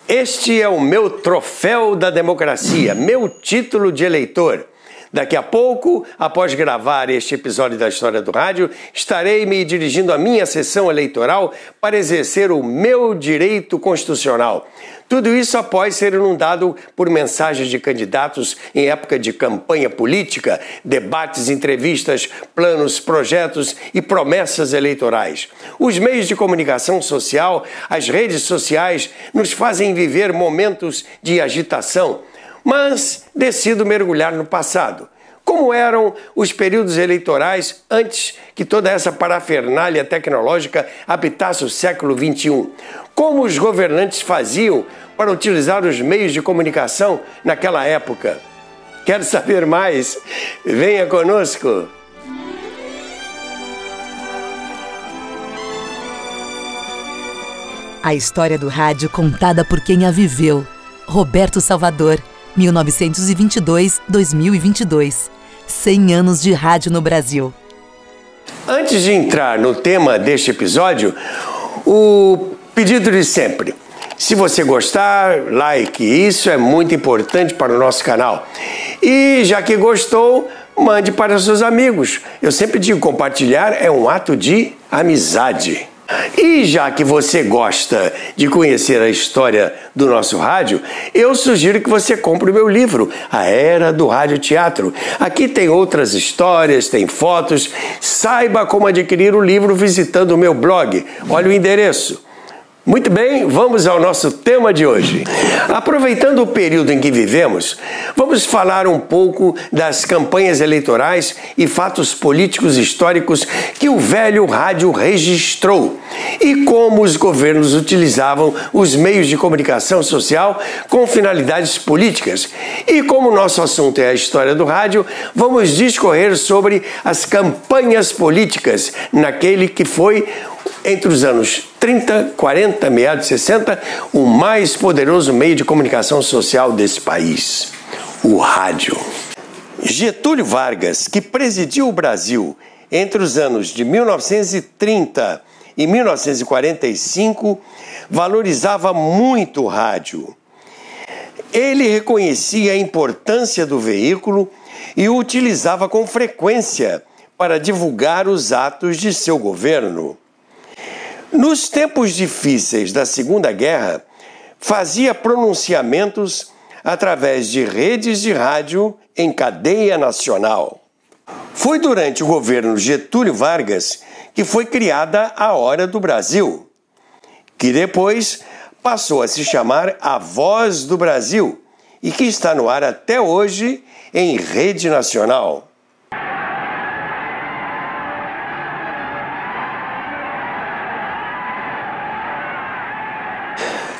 Este é o meu troféu da democracia, meu título de eleitor. Daqui a pouco, após gravar este episódio da História do Rádio, estarei me dirigindo à minha sessão eleitoral para exercer o meu direito constitucional. Tudo isso após ser inundado por mensagens de candidatos em época de campanha política, debates, entrevistas, planos, projetos e promessas eleitorais. Os meios de comunicação social, as redes sociais, nos fazem viver momentos de agitação, mas decido mergulhar no passado. Como eram os períodos eleitorais antes que toda essa parafernália tecnológica habitasse o século XXI? Como os governantes faziam para utilizar os meios de comunicação naquela época? Quer saber mais? Venha conosco! A história do rádio contada por quem a viveu. Roberto Salvador, 1922-2022. 100 anos de rádio no Brasil. Antes de entrar no tema deste episódio, o pedido de sempre. Se você gostar, like, isso é muito importante para o nosso canal. E já que gostou, mande para seus amigos. Eu sempre digo, compartilhar é um ato de amizade. E já que você gosta de conhecer a história do nosso rádio, eu sugiro que você compre o meu livro, A Era do Rádio Teatro. Aqui tem outras histórias, tem fotos. Saiba como adquirir o livro visitando o meu blog. Olha o endereço. Muito bem, vamos ao nosso tema de hoje. Aproveitando o período em que vivemos, vamos falar um pouco das campanhas eleitorais e fatos políticos históricos que o velho rádio registrou e como os governos utilizavam os meios de comunicação social com finalidades políticas. E como o nosso assunto é a história do rádio, vamos discorrer sobre as campanhas políticas naquele que foi, entre os anos 30, 40, meados de 60, o mais poderoso meio de comunicação social desse país, o rádio. Getúlio Vargas, que presidiu o Brasil entre os anos de 1930 e 1945, valorizava muito o rádio. Ele reconhecia a importância do veículo e o utilizava com frequência para divulgar os atos de seu governo. Nos tempos difíceis da Segunda Guerra, fazia pronunciamentos através de redes de rádio em cadeia nacional. Foi durante o governo Getúlio Vargas que foi criada a Hora do Brasil, que depois passou a se chamar A Voz do Brasil e que está no ar até hoje em rede nacional.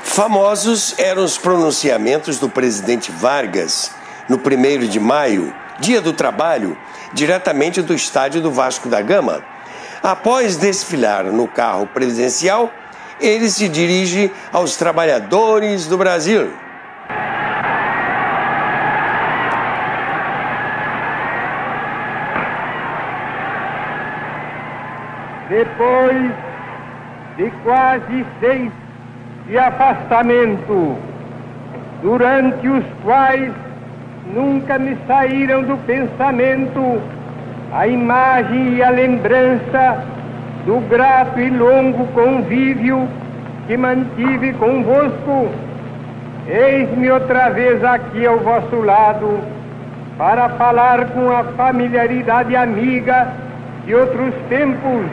Famosos eram os pronunciamentos do presidente Vargas no 1º de maio, Dia do Trabalho, diretamente do estádio do Vasco da Gama. Após desfilar no carro presidencial, ele se dirige aos trabalhadores do Brasil. Depois de quase 6 de afastamento, durante os quais nunca me saíram do pensamento a imagem e a lembrança do grato e longo convívio que mantive convosco, eis-me outra vez aqui ao vosso lado para falar com a familiaridade amiga de outros tempos.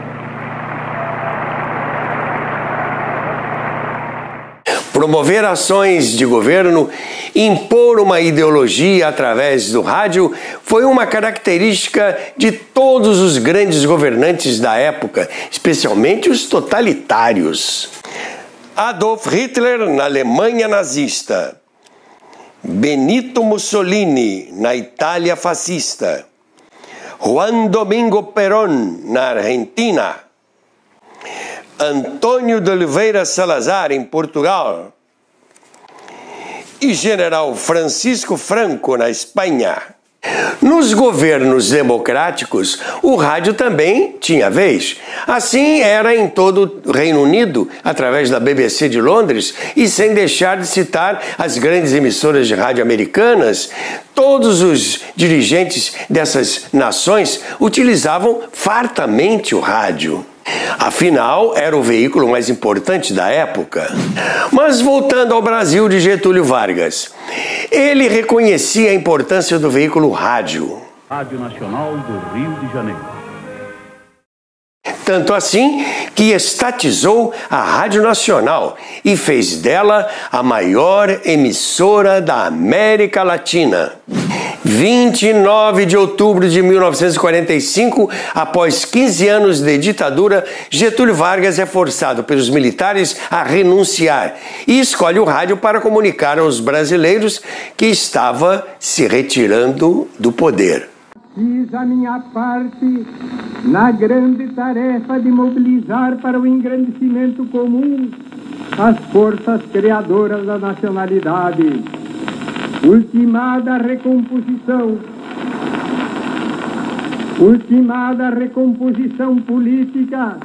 Promover ações de governo, impor uma ideologia através do rádio foi uma característica de todos os grandes governantes da época, especialmente os totalitários. Adolf Hitler na Alemanha nazista, Benito Mussolini na Itália fascista, Juan Domingo Perón na Argentina, Antônio de Oliveira Salazar em Portugal e General Francisco Franco na Espanha. Nos governos democráticos, o rádio também tinha vez. Assim era em todo o Reino Unido, através da BBC de Londres, e sem deixar de citar as grandes emissoras de rádio americanas, todos os dirigentes dessas nações utilizavam fartamente o rádio. Afinal, era o veículo mais importante da época. Mas voltando ao Brasil de Getúlio Vargas, ele reconhecia a importância do veículo rádio. Rádio Nacional do Rio de Janeiro. Tanto assim que estatizou a Rádio Nacional e fez dela a maior emissora da América Latina. 29 de outubro de 1945, após 15 anos de ditadura, Getúlio Vargas é forçado pelos militares a renunciar e escolhe o rádio para comunicar aos brasileiros que estava se retirando do poder. Fiz a minha parte na grande tarefa de mobilizar para o engrandecimento comum as forças criadoras da nacionalidade. Ultimada a recomposição política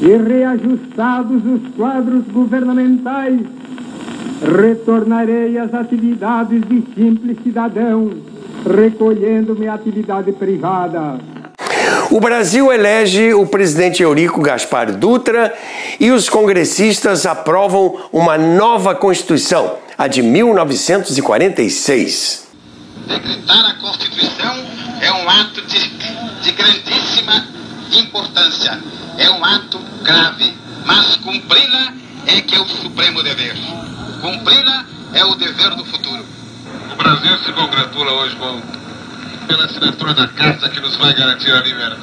e reajustados os quadros governamentais, retornarei às atividades de simples cidadão, recolhendo minha atividade privada. O Brasil elege o presidente Eurico Gaspar Dutra e os congressistas aprovam uma nova Constituição, a de 1946. Decretar a Constituição é um ato de grandíssima importância, é um ato grave, mas cumpri-la é que é o supremo dever. Cumpri-la é o dever do futuro. O Brasil se congratula hoje pela assinatura da Carta que nos vai garantir a liberdade.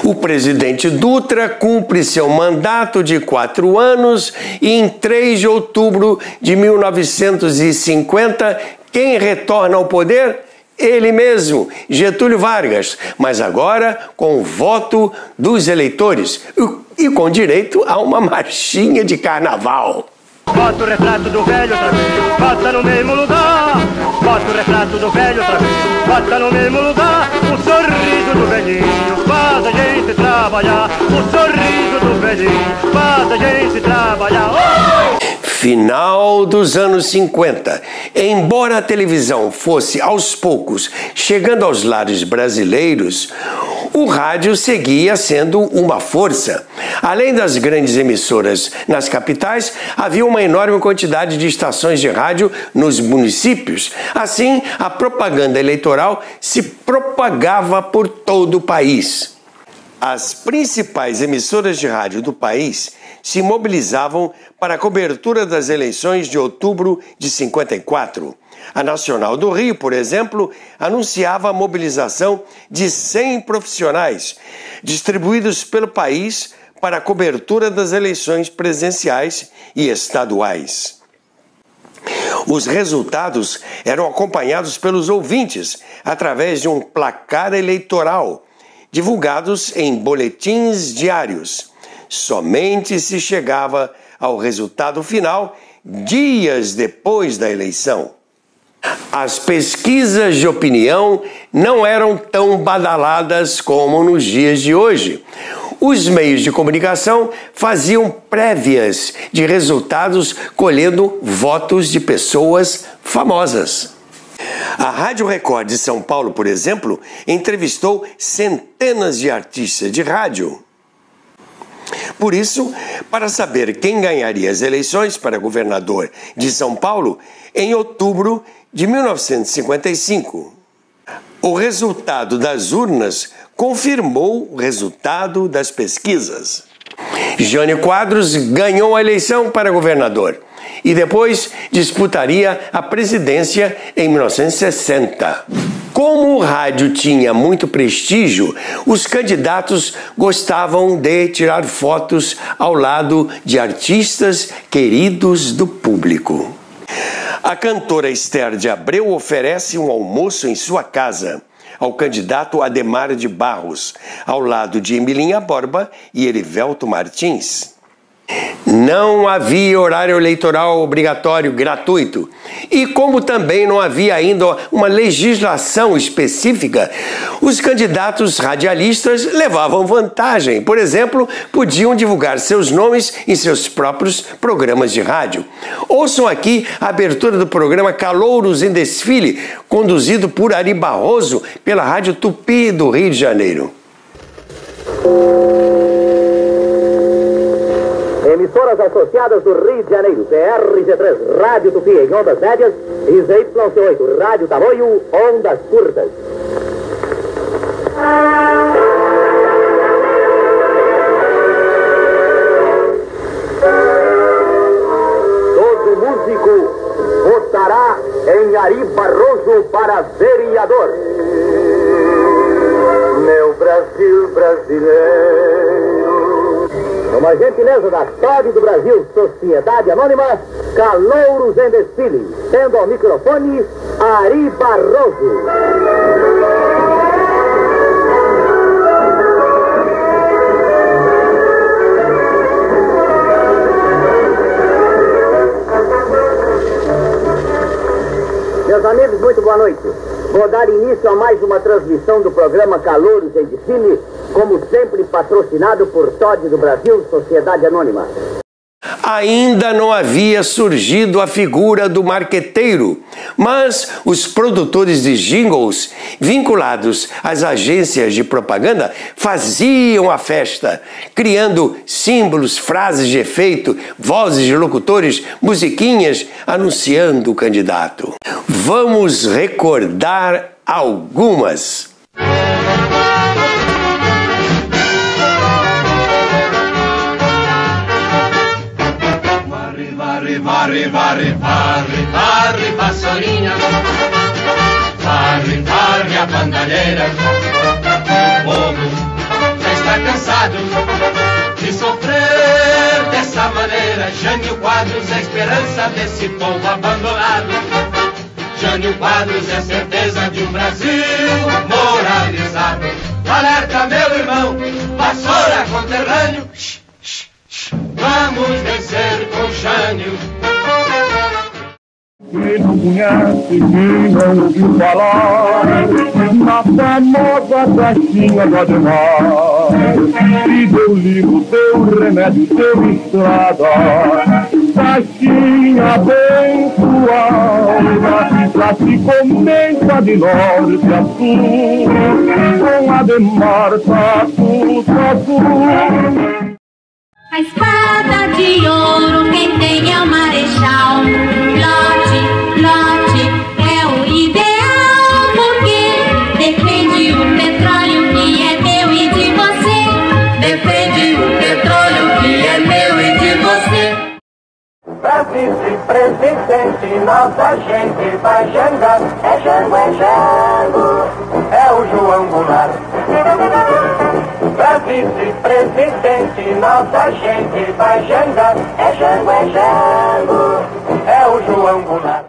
O presidente Dutra cumpre seu mandato de 4 anos e em 3 de outubro de 1950, quem retorna ao poder? Ele mesmo, Getúlio Vargas, mas agora com o voto dos eleitores e com direito a uma marchinha de carnaval. Bota o retrato do velho outra vez, bota no mesmo lugar. Bota o retrato do velho outra vez, bota no mesmo lugar. O sorriso do velhinho faz a gente trabalhar. O sorriso do velhinho faz a gente trabalhar. Final dos anos 50. Embora a televisão fosse aos poucos chegando aos lares brasileiros, o rádio seguia sendo uma força. Além das grandes emissoras nas capitais, havia uma enorme quantidade de estações de rádio nos municípios. Assim, a propaganda eleitoral se propagava por todo o país. As principais emissoras de rádio do país se mobilizavam para a cobertura das eleições de outubro de 54. A Nacional do Rio, por exemplo, anunciava a mobilização de 100 profissionais, distribuídos pelo país para a cobertura das eleições presidenciais e estaduais. Os resultados eram acompanhados pelos ouvintes através de um placar eleitoral, divulgados em boletins diários. Somente se chegava ao resultado final dias depois da eleição. As pesquisas de opinião não eram tão badaladas como nos dias de hoje. Os meios de comunicação faziam prévias de resultados colhendo votos de pessoas famosas. A Rádio Record de São Paulo, por exemplo, entrevistou centenas de artistas de rádio. Por isso, para saber quem ganharia as eleições para governador de São Paulo em outubro de 1955, o resultado das urnas confirmou o resultado das pesquisas. Jânio Quadros ganhou a eleição para governador e depois disputaria a presidência em 1960. Como o rádio tinha muito prestígio, os candidatos gostavam de tirar fotos ao lado de artistas queridos do público. A cantora Esther de Abreu oferece um almoço em sua casa ao candidato Ademar de Barros, ao lado de Emilinha Borba e Erivelto Martins. Não havia horário eleitoral obrigatório gratuito. E como também não havia ainda uma legislação específica, os candidatos radialistas levavam vantagem. Por exemplo, podiam divulgar seus nomes em seus próprios programas de rádio. Ouçam aqui a abertura do programa Calouros em Desfile, conduzido por Ari Barroso pela Rádio Tupi do Rio de Janeiro. Emissoras associadas do Rio de Janeiro, PRG3, Rádio Tupi em ondas médias e ZYC8, Rádio Tamoio, ondas curtas. Todo músico votará em Ari Barroso para vereador. Meu Brasil brasileiro. Uma gentileza da TOD do Brasil, Sociedade Anônima, Calouros em Desfile, tendo ao microfone Ari Barroso. Meus amigos, muito boa noite. Vou dar início a mais uma transmissão do programa Calouros em Desfile, como sempre patrocinado por TOD do Brasil, Sociedade Anônima. Ainda não havia surgido a figura do marqueteiro, mas os produtores de jingles vinculados às agências de propaganda faziam a festa, criando símbolos, frases de efeito, vozes de locutores, musiquinhas anunciando o candidato. Vamos recordar algumas. Varre, varre, varre, varre, vassourinha. Varre, varre a bandalheira. O povo já está cansado de sofrer dessa maneira. Jânio Quadros é a esperança desse povo abandonado. Jânio Quadros é a certeza de um Brasil moralizado. Alerta, meu irmão, vassoura conterrâneo. Vamos vencer com Jânio. Quem não conhece, quem não ouviu falar na famosa caixinha do Ademar, que deu livro, deu remédio, deu estrada, caixinha abençoada, lá se comenta de norte a sul, com Ademar tá tudo azul. A espada de ouro quem tem é o marechal. Lote, lote é o ideal, porque defende o petróleo que é meu e de você. Defende o petróleo que é meu e de você. Pra vice-presidente, nossa gente vai jangar. É Jango, é o João Goulart. Pra vice-presidente, nossa gente vai jangar. É Jango, é o João Goulart.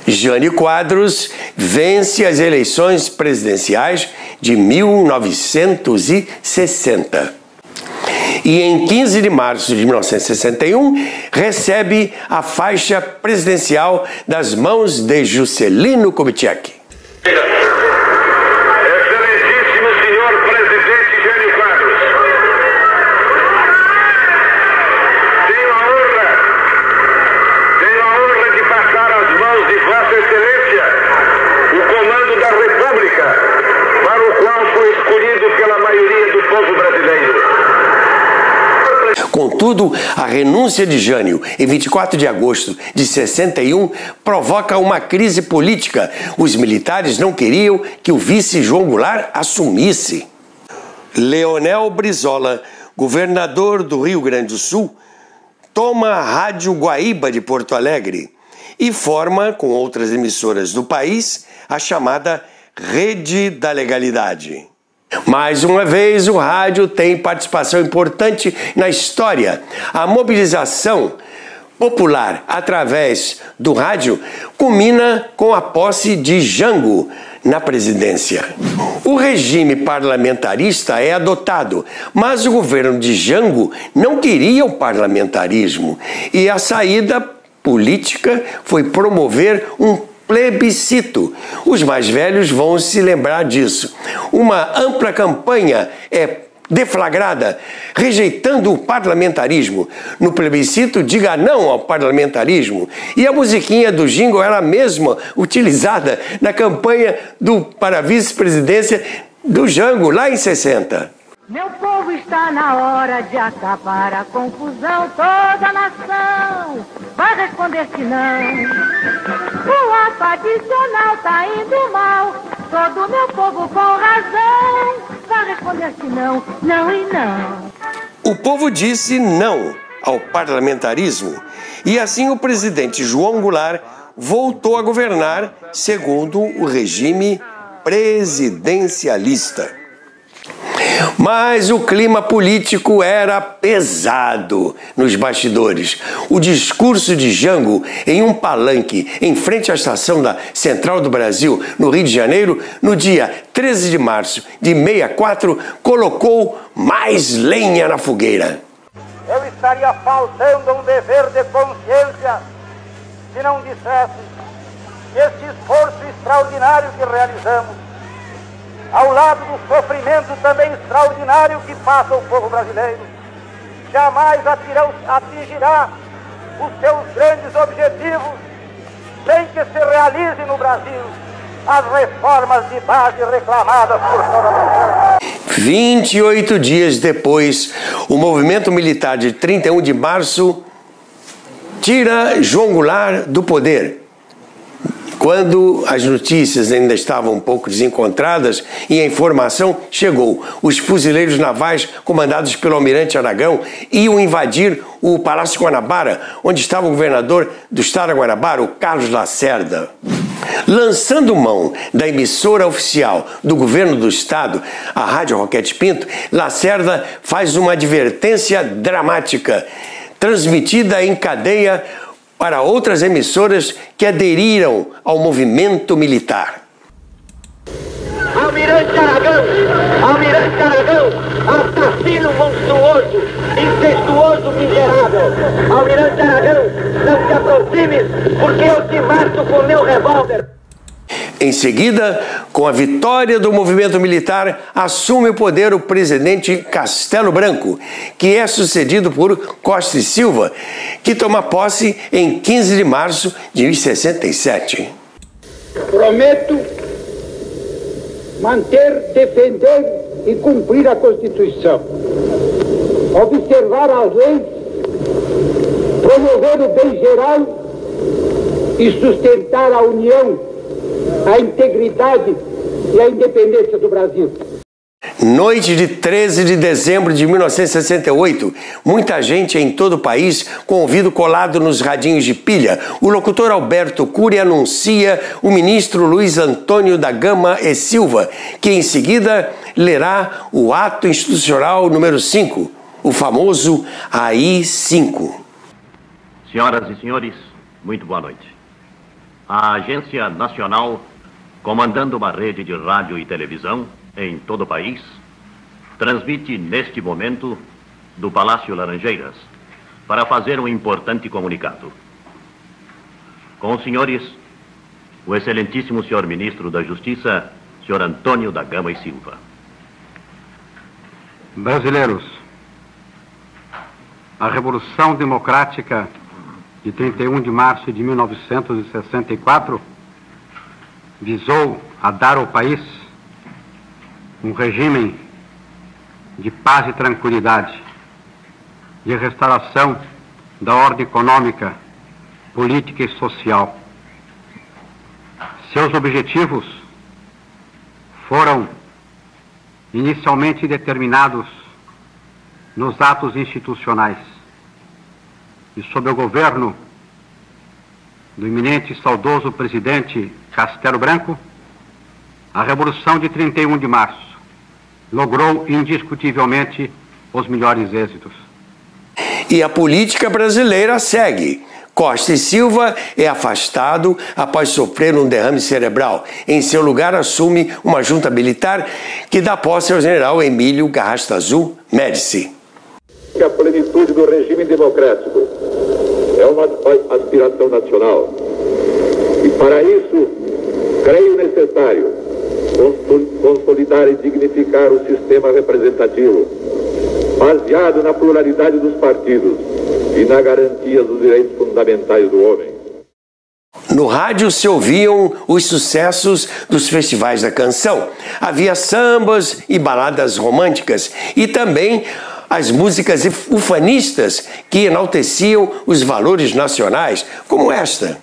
Jânio Quadros vence as eleições presidenciais de 1960. E em 15 de março de 1961, recebe a faixa presidencial das mãos de Juscelino Kubitschek. Excelentíssimo senhor presidente Jânio Quadros, tenho a honra de passar às mãos de Vossa Excelência o comando da República, para o qual foi escolhido pela maioria do povo brasileiro. Contudo, a renúncia de Jânio, em 24 de agosto de 61, provoca uma crise política. Os militares não queriam que o vice João Goulart assumisse. Leonel Brizola, governador do Rio Grande do Sul, toma a Rádio Guaíba de Porto Alegre e forma, com outras emissoras do país, a chamada Rede da Legalidade. Mais uma vez, o rádio tem participação importante na história. A mobilização popular através do rádio culmina com a posse de Jango na presidência. O regime parlamentarista é adotado, mas o governo de Jango não queria o parlamentarismo e a saída política foi promover um plebiscito. Os mais velhos vão se lembrar disso. Uma ampla campanha é deflagrada, rejeitando o parlamentarismo. No plebiscito, diga não ao parlamentarismo. E a musiquinha do jingle era a mesma utilizada na campanha para a vice-presidência do Jango, lá em 60. Meu povo, está na hora de acabar a confusão. Toda a nação vai responder que não. O ato adicional tá indo mal. Todo meu povo com razão vai responder que não, não e não. O povo disse não ao parlamentarismo e assim o presidente João Goulart voltou a governar segundo o regime presidencialista. Mas o clima político era pesado nos bastidores. O discurso de Jango em um palanque em frente à estação da Central do Brasil, no Rio de Janeiro, no dia 13 de março de 64, colocou mais lenha na fogueira. Eu estaria faltando um dever de consciência se não dissesse que este esforço extraordinário que realizamos, ao lado do sofrimento também extraordinário que passa o povo brasileiro, jamais atingirá os seus grandes objetivos sem que se realize no Brasil as reformas de base reclamadas por toda a nação. 28 dias depois, o movimento militar de 31 de março tira João Goulart do poder. Quando as notícias ainda estavam um pouco desencontradas e a informação chegou, os fuzileiros navais comandados pelo almirante Aragão iam invadir o Palácio Guanabara, onde estava o governador do estado da Guanabara, o Carlos Lacerda. Lançando mão da emissora oficial do governo do estado, a Rádio Roquete Pinto, Lacerda faz uma advertência dramática, transmitida em cadeia para outras emissoras que aderiram ao movimento militar. Almirante Aragão, assassino monstruoso, incestuoso miserável. Almirante Aragão, não se aproxime, porque eu te mato com meu revólver. Em seguida, com a vitória do movimento militar, assume o poder o presidente Castelo Branco, que é sucedido por Costa e Silva, que toma posse em 15 de março de 67. Prometo manter, defender e cumprir a Constituição, observar as leis, promover o bem geral e sustentar a união, a integridade e a independência do Brasil. Noite de 13 de dezembro de 1968, muita gente em todo o país com o ouvido colado nos radinhos de pilha. O locutor Alberto Cury anuncia o ministro Luiz Antônio da Gama e Silva, que em seguida lerá o ato institucional número 5, o famoso AI-5. Senhoras e senhores, muito boa noite. A Agência Nacional, comandando uma rede de rádio e televisão em todo o país, transmite neste momento do Palácio Laranjeiras para fazer um importante comunicado. Com os senhores, o excelentíssimo senhor ministro da Justiça, senhor Antônio da Gama e Silva. Brasileiros, a Revolução Democrática de 31 de março de 1964 visou a dar ao país um regime de paz e tranquilidade, de restauração da ordem econômica, política e social. Seus objetivos foram inicialmente determinados nos atos institucionais e sob o governo do eminente e saudoso presidente Castelo Branco, a Revolução de 31 de março logrou indiscutivelmente os melhores êxitos. E a política brasileira segue. Costa e Silva é afastado após sofrer um derrame cerebral. Em seu lugar, assume uma junta militar que dá posse ao general Emílio Garrastazu Médici. A plenitude do regime democrático é uma aspiração nacional. E para isso, creio necessário consolidar e dignificar o sistema representativo, baseado na pluralidade dos partidos e na garantia dos direitos fundamentais do homem. No rádio se ouviam os sucessos dos festivais da canção. Havia sambas e baladas românticas e também as músicas ufanistas que enalteciam os valores nacionais, como esta.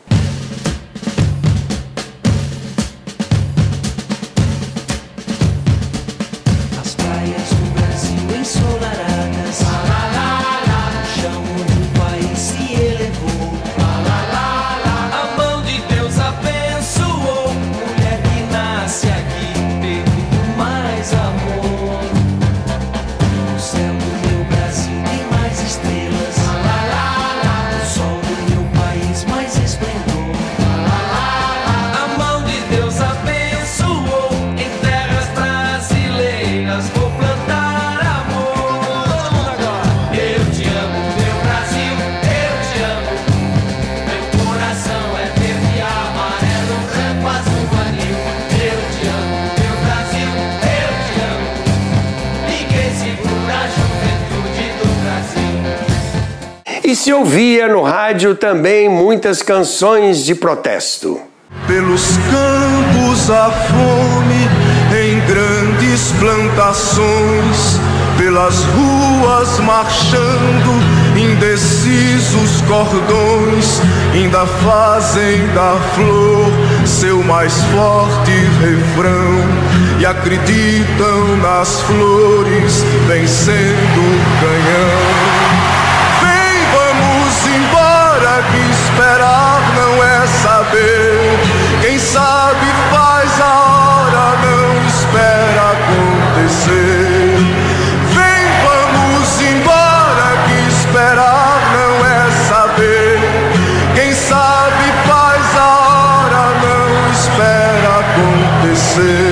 E se ouvia no rádio também muitas canções de protesto. Pelos campos a fome, em grandes plantações, pelas ruas marchando, indecisos cordões, ainda fazem da flor seu mais forte refrão e acreditam nas flores vencendo o canhão. Embora que esperar não é saber, quem sabe faz a hora, não espera acontecer. Vem, vamos embora que esperar não é saber, quem sabe faz a hora, não espera acontecer.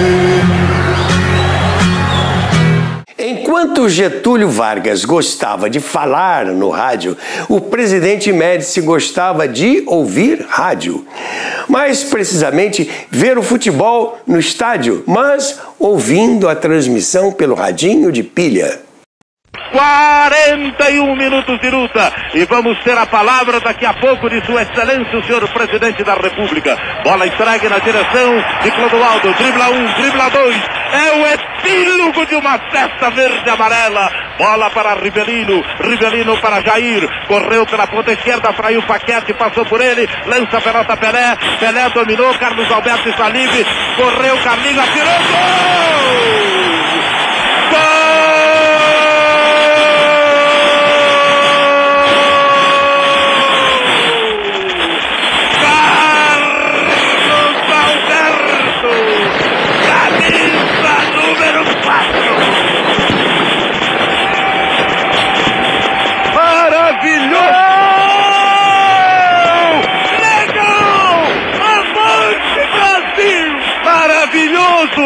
Enquanto Getúlio Vargas gostava de falar no rádio, o presidente Médici gostava de ouvir rádio. Mais precisamente, ver o futebol no estádio, mas ouvindo a transmissão pelo radinho de pilha. 41 minutos de luta e vamos ter a palavra daqui a pouco de Sua Excelência o senhor Presidente da República. Bola entregue na direção de Clodoaldo, dribla 1, dribla 2, é o epílogo de uma festa verde e amarela. Bola para Rivelino, Rivelino para Jair, correu pela ponta esquerda, fraiu Paquete, passou por ele, lança a pelota Pelé, Pelé dominou, Carlos Alberto está livre, correu Carlinhos, atirou, gol!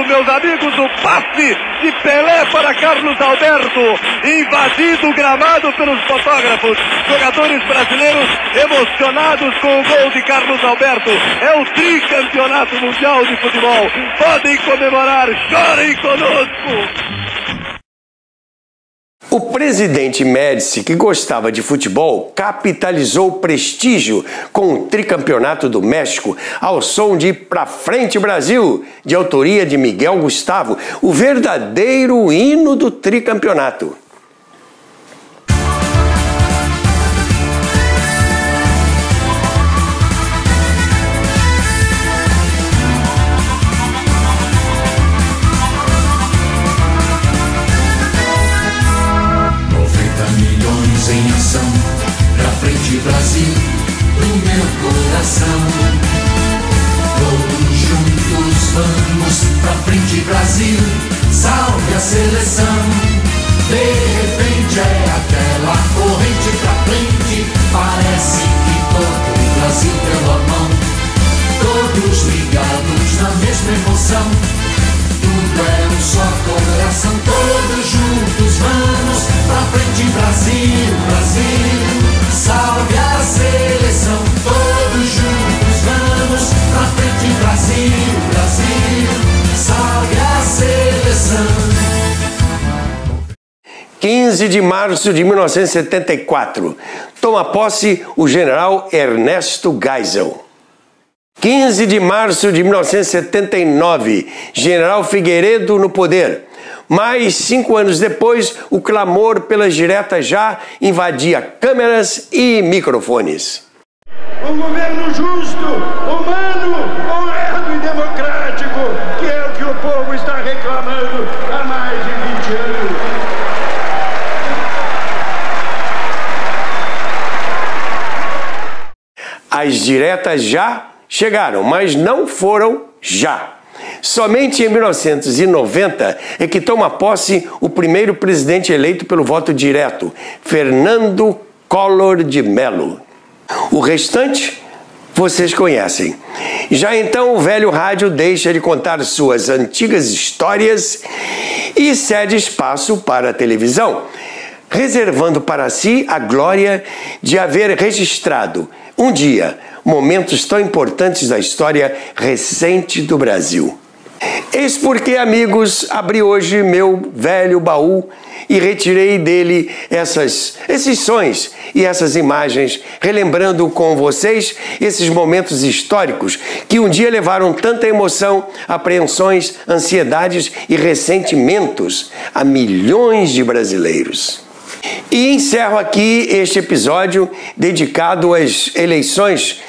Meus amigos, o passe de Pelé para Carlos Alberto, invadido o gramado pelos fotógrafos, jogadores brasileiros emocionados com o gol de Carlos Alberto. É o tricampeonato mundial de futebol, podem comemorar, chorem conosco. O presidente Médici, que gostava de futebol, capitalizou o prestígio com o tricampeonato do México ao som de Pra Frente Brasil, de autoria de Miguel Gustavo, o verdadeiro hino do tricampeonato. Brasil, do meu coração, todos juntos vamos pra frente, Brasil, salve a seleção. De repente é aquela corrente pra todos ligados na mesma emoção. Tudo é um só coração, todos juntos vamos pra frente, Brasil, Brasil. Salve a seleção, todos juntos vamos pra frente, Brasil, Brasil. Salve a seleção. 15 de março de 1974, toma posse o general Ernesto Geisel. 15 de março de 1979, general Figueiredo no poder. Mais 5 anos depois, o clamor pelas diretas já invadia câmeras e microfones. Um governo justo, humano, honrado e democrático, que é o que o povo está reclamando há mais de 20 anos. As diretas já chegaram, mas não foram já. Somente em 1990 é que toma posse o primeiro presidente eleito pelo voto direto, Fernando Collor de Mello. O restante vocês conhecem. Já então o velho rádio deixa de contar suas antigas histórias e cede espaço para a televisão, reservando para si a glória de haver registrado um dia momentos tão importantes da história recente do Brasil. Eis porque, amigos, abri hoje meu velho baú e retirei dele esses sons e essas imagens, relembrando com vocês esses momentos históricos que um dia levaram tanta emoção, apreensões, ansiedades e ressentimentos a milhões de brasileiros. E encerro aqui este episódio dedicado às eleições,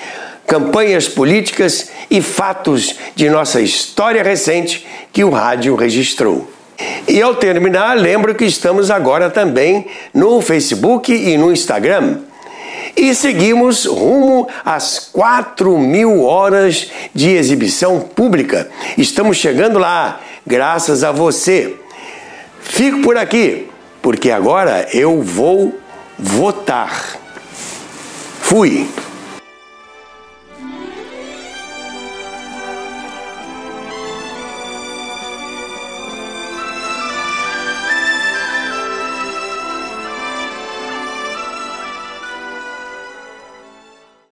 campanhas políticas e fatos de nossa história recente que o rádio registrou. E ao terminar, lembro que estamos agora também no Facebook e no Instagram. E seguimos rumo às 4.000 horas de exibição pública. Estamos chegando lá, graças a você. Fico por aqui, porque agora eu vou votar. Fui!